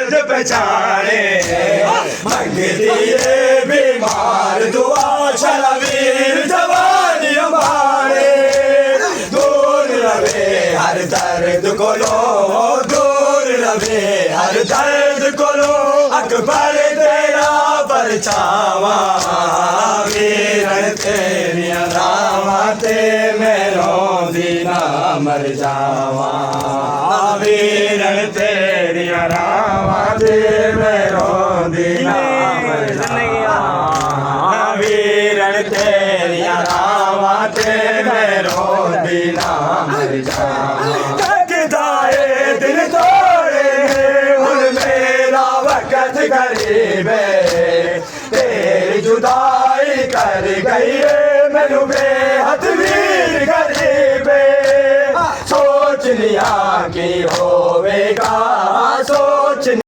दर्द पहचाने मंगती है बीमार दुआ छलवीर जवानी हमारे दूर रहे हर दर्द को लो दूर रहे हर दर्द को लो अकबर तेरा परछावा वीरन तेरिया रावा ते मेरो दीना मर जावा वीरन तेरिया रावा ते मेरो दीना मर जावा वीरन तेरिया रावा ते मेरो दीना मर जावा तकदाए दिल तोड़े हुन मेरा वक्त करीब तेरी जुदाई कर गई मैनू बेहद वीर गरीब सोच लिया कि होवेगा